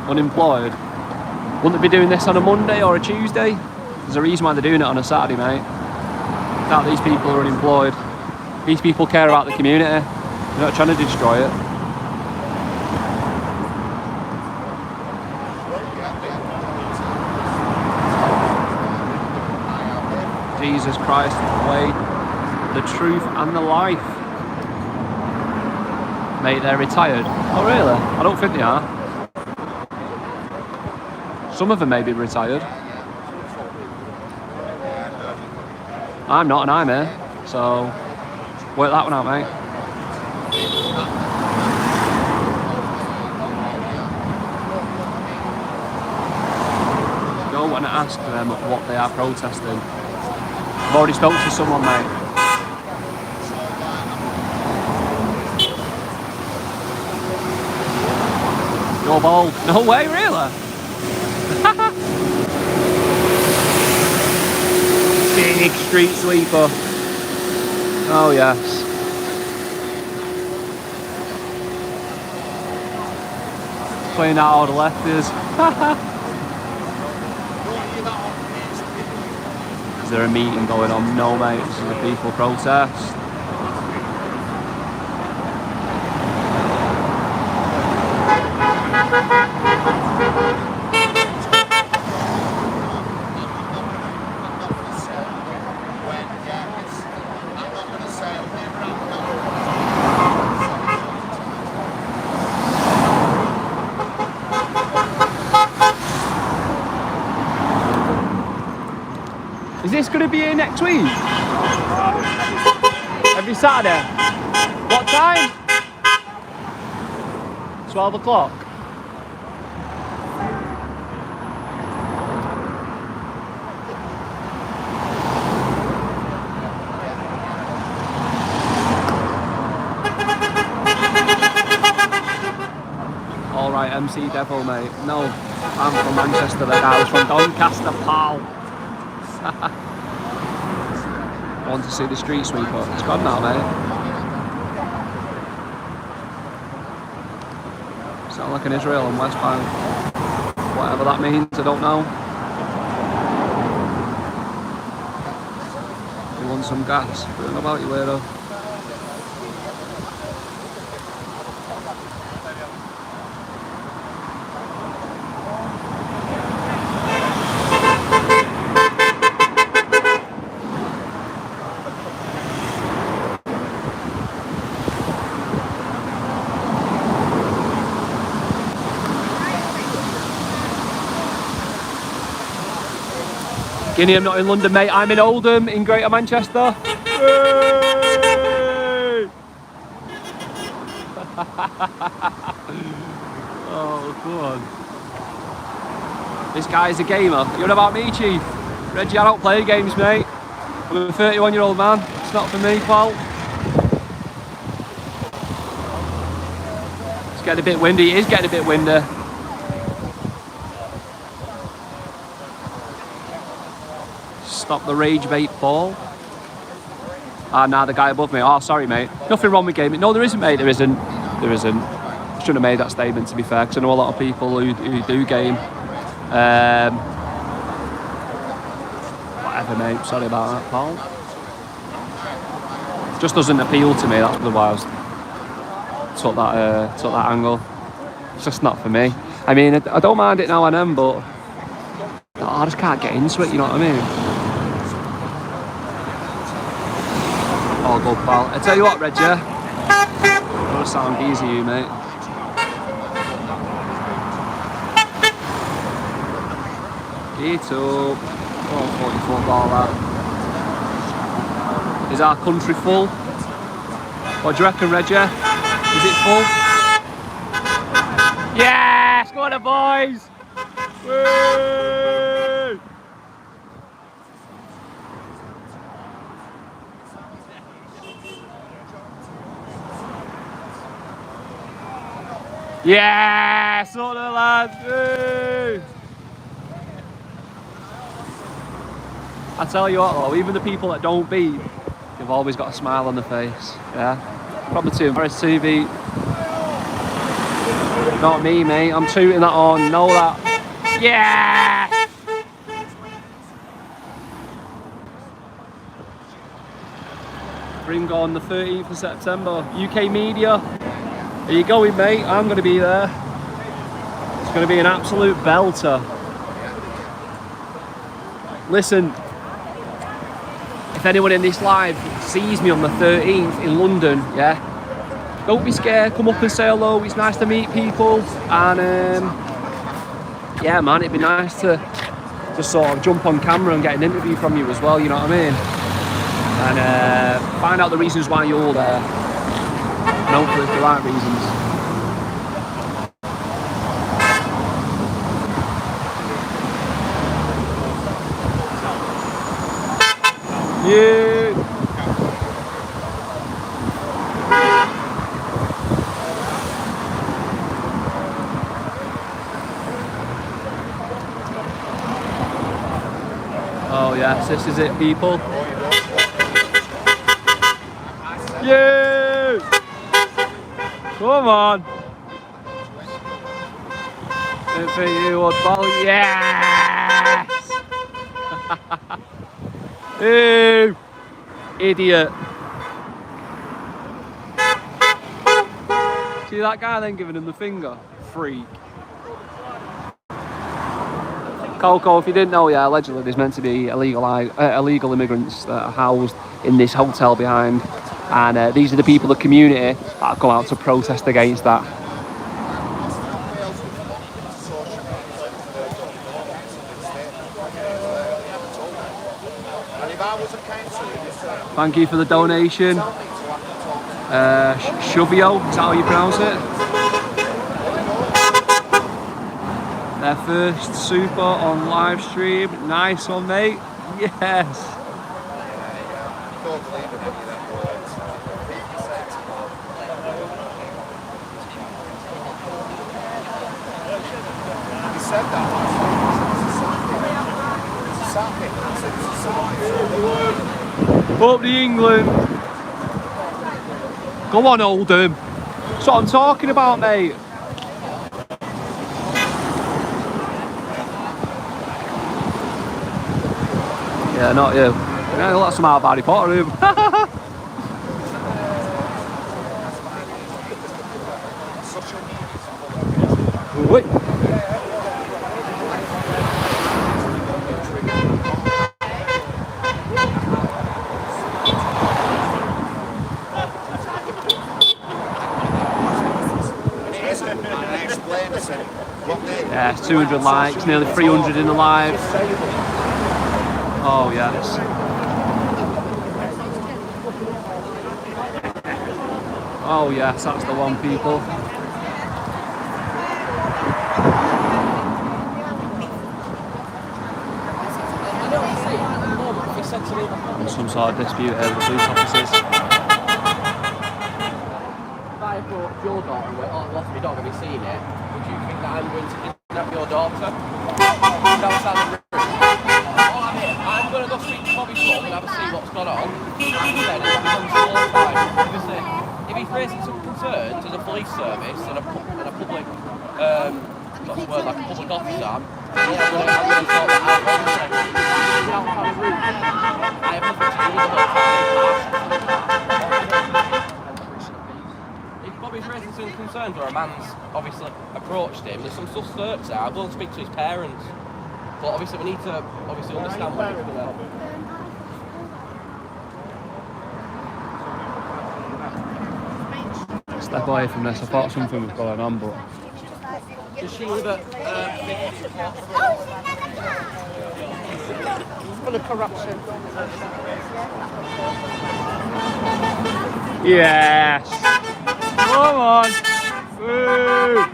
Speaker 1: Unemployed. Wouldn't they be doing this on a Monday or a Tuesday? There's a reason why they're doing it on a Saturday, mate. That these people are unemployed. These people care about the community. They're not trying to destroy it. Jesus Christ, the way, the truth and the life. Mate, they're retired. Oh really? I don't think they are. Some of them may be retired. I'm not, and I'm here. So, work that one out, mate. going to ask them what they are protesting. I've already spoke to someone, mate. Your ball. No way, really? Big street sweeper. Oh, yes. Playing out all the lefties. Is there a meeting going on? No, mate. This is a peaceful protest. Is this going to be here next week? Every Saturday? What time? 12 o'clock? Alright, MC Devil, mate. No, I'm from Manchester, then I was from Doncaster, pal. Want to see the street sweeper? It's gone now, mate. Sound like an Israel and West Bank. Whatever that means, I don't know. You want some gas? I don't know about you, weirdo. Guinea, I'm not in London, mate. I'm in Oldham, in Greater Manchester. Oh, come on. This guy's a gamer. You're about me, Chief. Reggie, I don't play games, mate. I'm a 31-year-old man. It's not for me, pal. It's getting a bit windy. It is getting a bit windy. Stop the rage bait, Paul. Ah, nah, the guy above me. Oh, sorry, mate. Nothing wrong with gaming. No, there isn't, mate. There isn't. There isn't. Shouldn't have made that statement, to be fair, because I know a lot of people who do game. Whatever, mate. Sorry about that, Paul. Just doesn't appeal to me. That's why I took that angle. It's just not for me. I mean, I don't mind it now and then, but I just can't get into it. You know what I mean? All good, pal. I tell you what, Reggie. Don't sound easy, you, mate. Get up. Oh, 40-foot ball, that. Is our country full? What do you reckon, Reggie? Is it full? Yes! Go on, the boys! Woo! Yes! All the lads! Woo! I tell you what though, even the people that don't beat, they've always got a smile on their face. Yeah? Probably too embarrassed to beat. Not me, mate. I'm tooting that on. Know that. Yeah! Bring on the 13th of September. UK media. Are you going, mate? I'm going to be there. It's going to be an absolute belter. Listen, if anyone in this live sees me on the 13th in London, yeah, don't be scared. Come up and say hello. It's nice to meet people. And yeah, man, it'd be nice to just sort of jump on camera and get an interview from you as well. You know what I mean? And find out the reasons why you're there. And hopefully it's the right reasons. Yeah. Oh yes, this is it, people. Yeah. Come on. Don't think you would ball. Yes. Ew. Idiot. See that guy then giving him the finger? Freak. Coco, if you didn't know, yeah, allegedly there's meant to be illegal immigrants that are housed in this hotel behind, and these are the people of the community that have come out to protest against that. Thank you for the donation. Shovio, is that how you pronounce it? Their first super on live stream. Nice one, mate. Yes. Up the England. Go on, Oldham. That's what I'm talking about, mate. Yeah, not you. Yeah, that's some out of Harry Potter room. Wait. Yeah, it's 200 likes, nearly 300 in the live. Oh yes. Oh yes, that's the one, people. There's some sort of dispute over the police officers.
Speaker 6: If I approached your daughter and went, oh, I've lost my dog, have you seen it? Would you think that I'm going to kidnap your daughter? That sounds rude. I'm going to go speak to Bobby's mum and have a see what's gone on. And then it's on slow time. Obviously, if he's raising some concerns as a police service and a public, what's the word, like a public officer, I'm going to sort that out. I have nothing to do with the whole time. If Bobby's raising some concerns or a man's obviously approached him, there's some suspects there. I'll go and speak to his parents. But obviously we need to understand what it's going to.
Speaker 1: Step away from this. I thought something was going on, but
Speaker 6: Does she live at
Speaker 5: Full of corruption.
Speaker 1: yes. Come on. Woo.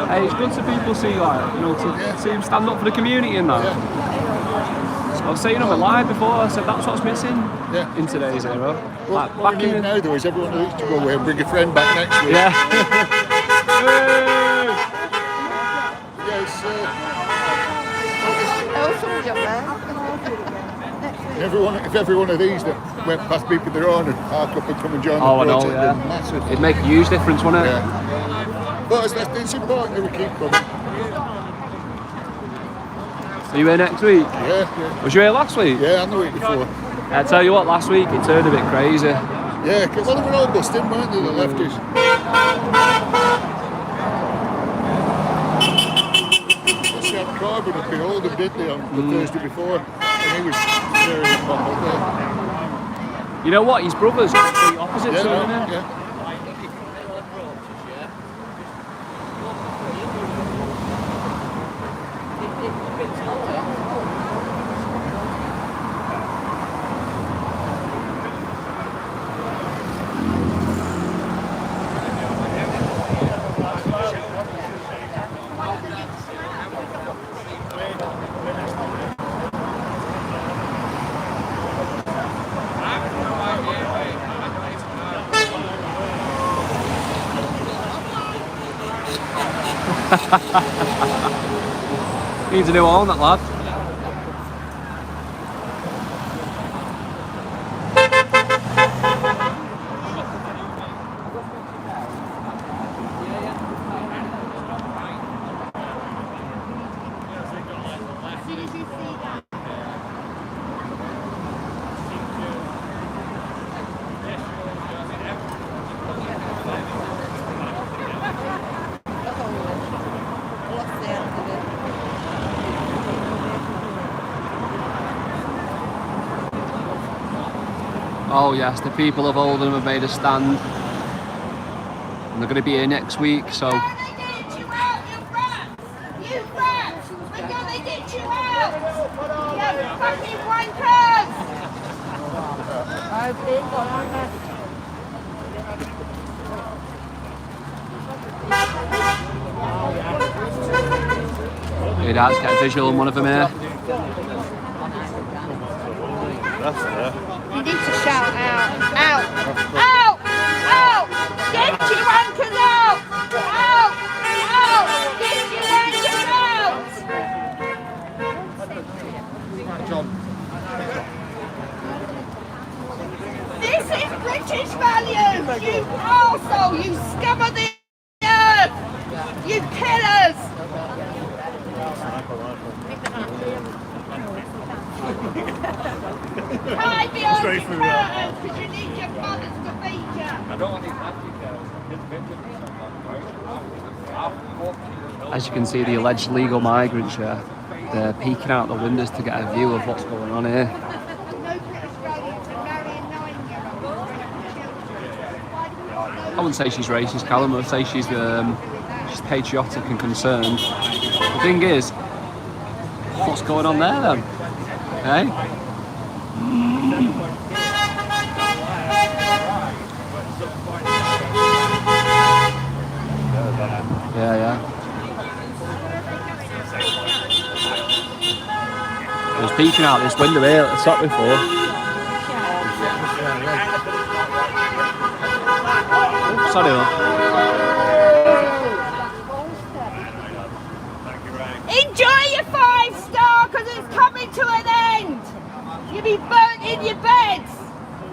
Speaker 1: Hey, it's good to people see, like, you know, to see him stand up for the community and that. I was saying on my live before, I said that's what's missing in today's era.
Speaker 7: What we need now, though, is everyone needs to go away and bring a friend back next week.
Speaker 1: Yeah.
Speaker 7: Yes,
Speaker 5: Oh, somebody up there.
Speaker 7: if every one of these that went past beeping their own and park up and come and join
Speaker 1: Oh, I
Speaker 7: the
Speaker 1: know,
Speaker 7: protest,
Speaker 1: yeah.
Speaker 7: then massive.
Speaker 1: It'd make a huge difference, wouldn't it?
Speaker 7: Yeah. But it's important that we keep coming.
Speaker 1: Are you here next week?
Speaker 7: Yeah.
Speaker 1: Was you here last week?
Speaker 7: Yeah, and the week before.
Speaker 1: I tell you what, last week it turned a bit crazy.
Speaker 7: Yeah, because they were all busting, weren't they, the lefties? They had Corbyn up in Oldham, didn't they, on the Thursday before? and he was tearing the pop up there.
Speaker 1: You know what? His brother's complete opposite
Speaker 7: Yeah,
Speaker 1: to him,
Speaker 7: no,
Speaker 1: isn't it?
Speaker 7: yeah.
Speaker 1: Needs a new home, that lad. Oh yes, the people of Oldham have made a stand. And they're going to be here next week, so...
Speaker 5: You rats! We're gonna get you out! You fucking wankers!
Speaker 1: Hey Dad, let's get a visual on one of them here.
Speaker 5: You need to shout out. Out! Out! Out! Get your wankers out! Out! Out! Get your wankers out! This is British values! You arsehole! You scum of the earth! You killers! Hide behind your curtains because you need your mothers to beat you!
Speaker 1: As you can see, the alleged legal migrants here, they're peeking out the windows to get a view of what's going on here.
Speaker 5: No British values to marry a 9-year-old.
Speaker 1: I wouldn't say she's racist, Callum. I would say she's patriotic and concerned. The thing is, what's going on there then? Eh? Yeah. I was peeking out this window here at the top before. Oh, sorry, love.
Speaker 5: Enjoy your 5-star because it's coming to an end! You'll be burnt in your beds!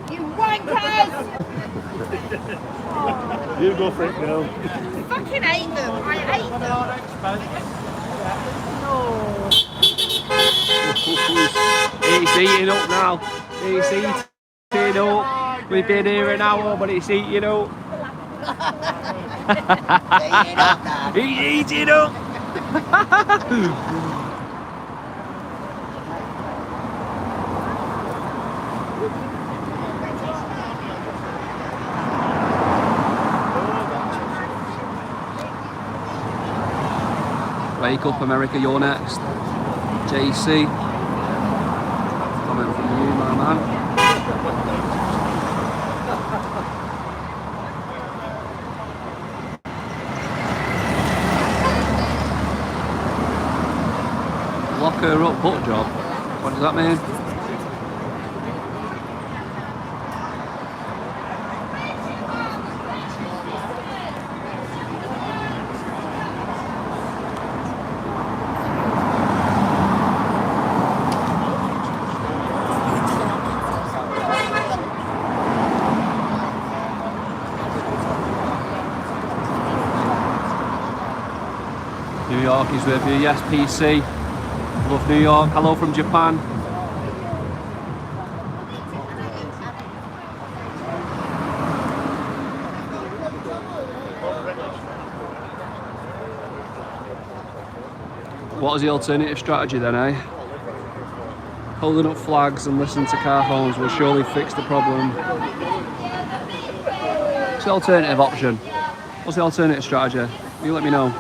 Speaker 5: You wankers!
Speaker 3: You go for it now.
Speaker 5: I fucking hate them! I hate them!
Speaker 1: It's eating up now. It's eating up. We've been here an hour, but it's eating up. It's eating up. Wake up, America, you're next. JC. Comment from you, my man. Lock her up butt job. What does that mean? New York is with you, yes, PC. Love New York. Hello from Japan. What is the alternative strategy then, eh? Holding up flags and listening to car horns will surely fix the problem. What's the alternative option? What's the alternative strategy? You let me know.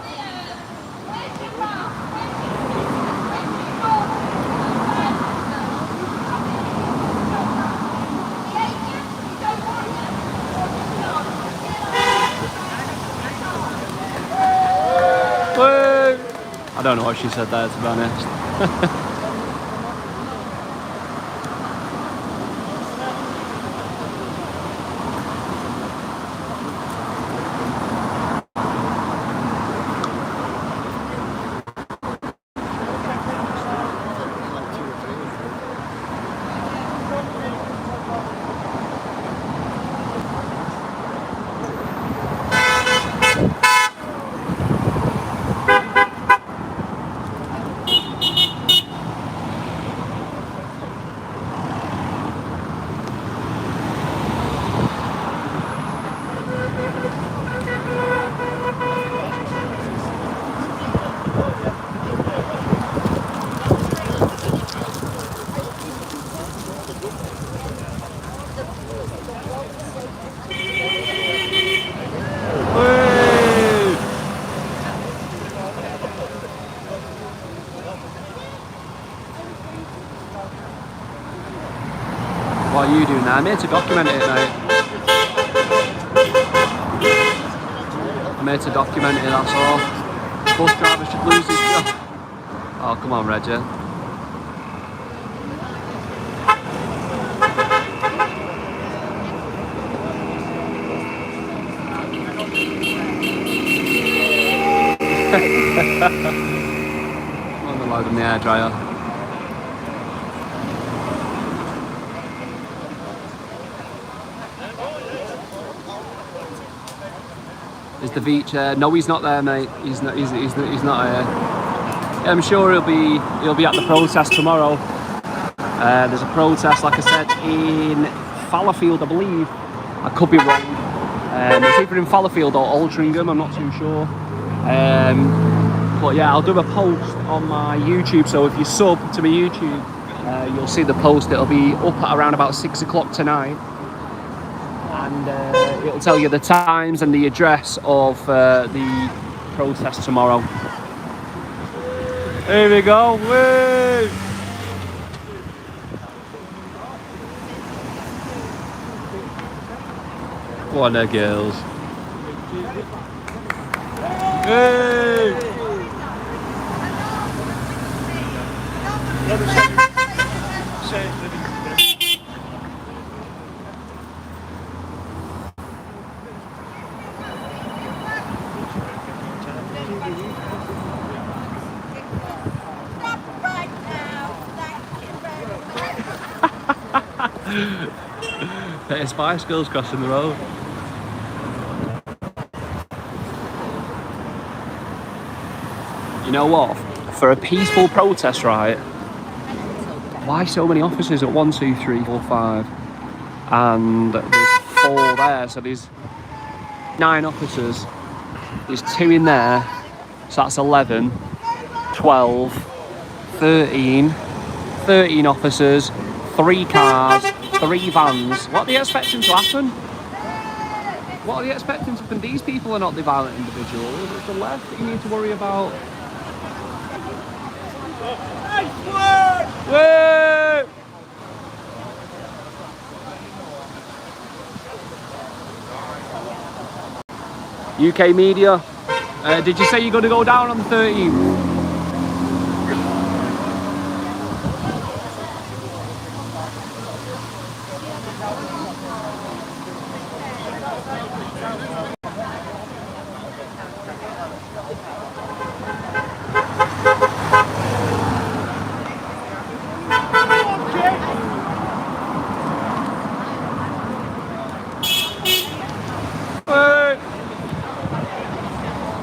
Speaker 1: I don't know what she said there, to be honest. What are you doing now? I'm here to document it, mate. I'm here to document it, that's all. Bus driver should lose his job. Oh, come on, Reggie. I'm allowed in the hairdryer. Is the beach? No, he's not there, mate. He's not. He's not here. I'm sure he'll be at the protest tomorrow. There's a protest, like I said, in Fallowfield, I believe. I could be wrong. It's either in Fallowfield or Altrincham. I'm not too sure. But yeah, I'll do a post on my YouTube. So if you sub to my YouTube, you'll see the post. It'll be up at around about 6 o'clock tonight. And it'll tell you the times and the address of the protest tomorrow. Here we go. Woo! Go on there, girls. Hey! There's Spice Girls crossing the road. You know what? For a peaceful protest, right? Why so many officers at 1, 2, 3, 4, 5? And there's 4 there, so there's 9 officers. There's 2 in there, so that's 11, 12, 13 officers, 3 cars, 3 vans. What are they expecting to happen? What are they expecting to happen? These people are not the violent individuals. It's the left that you need to worry about. Woo! UK media, did you say you're going to go down on the 13th?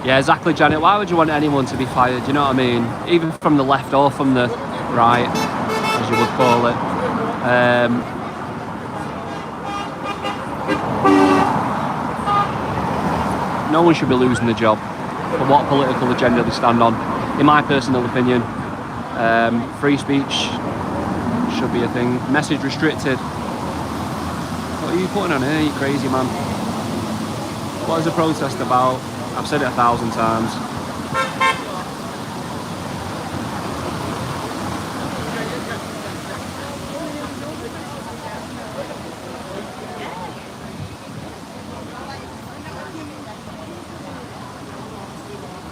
Speaker 1: Yeah, exactly, Janet. Why would you want anyone to be fired? Do you know what I mean? Even from the left or from the right, as you would call it. No one should be losing the job for what political agenda they stand on. In my personal opinion, free speech be a thing. Message restricted. What are you putting on here, you crazy man? What is the protest about? I've said it 1,000 times.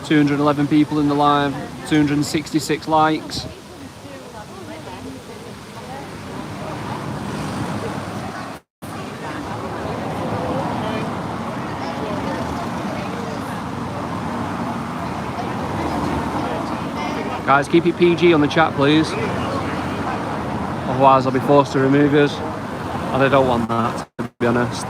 Speaker 1: $211 people in the live, 266 likes. Guys, keep it PG on the chat, please. Otherwise, I'll be forced to remove us. And I don't want that, to be honest.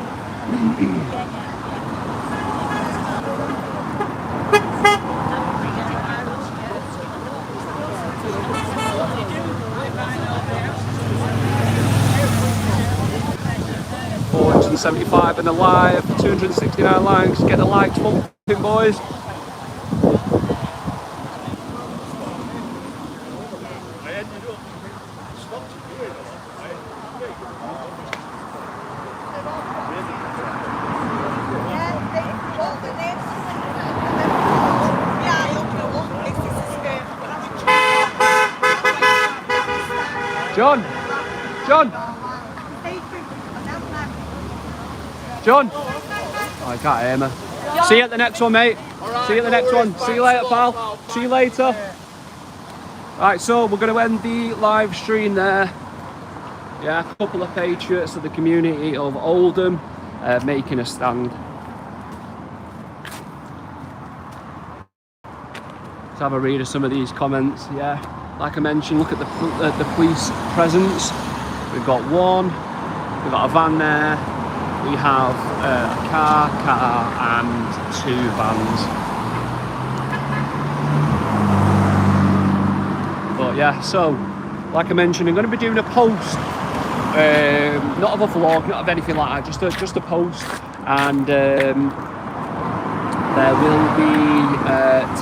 Speaker 1: 475 in the live, 269 likes. Get the likes pumping, boys. John! Oh, I can't hear me. See you at the next one, mate. See you at the next one. See you later, pal. See you later. Right, so we're going to end the live stream there. Yeah, a couple of Patriots of the community of Oldham making a stand. Let's have a read of some of these comments. Yeah, like I mentioned, look at the police presence. We've got one, we've got a van there, we have a car and 2 vans. But yeah, so like I mentioned, I'm going to be doing a post, not of a vlog, not of anything like that, just a post, and there will be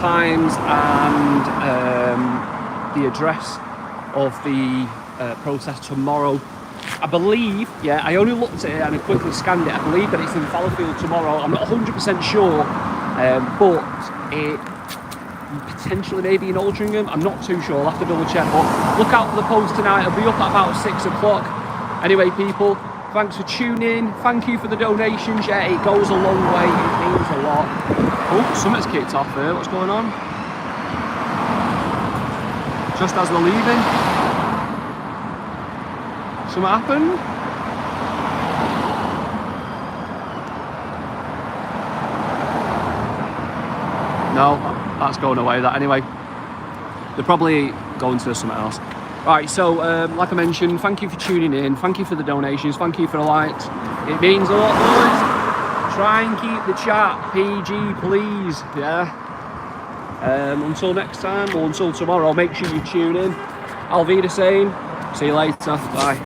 Speaker 1: times and the address of the protest tomorrow. I believe, yeah, I only looked at it and I quickly scanned it. I believe that it's in Fallowfield tomorrow. I'm not 100% sure, but it potentially maybe in Altrincham. I'm not too sure. I'll have to double check. But look out for the post tonight. It'll be up at about 6 o'clock. Anyway, people, thanks for tuning in. Thank you for the donations. Yeah, it goes a long way. It means a lot. Oh, something's kicked off there. What's going on? Just as we're leaving. Something happened? No, that's going away. That anyway. They're probably going to something else. Right, so like I mentioned, thank you for tuning in. Thank you for the donations. Thank you for the likes. It means a lot, boys. Try and keep the chat PG, please. Yeah. Until next time, or until tomorrow, make sure you tune in. I'll be the same. See you later. Bye.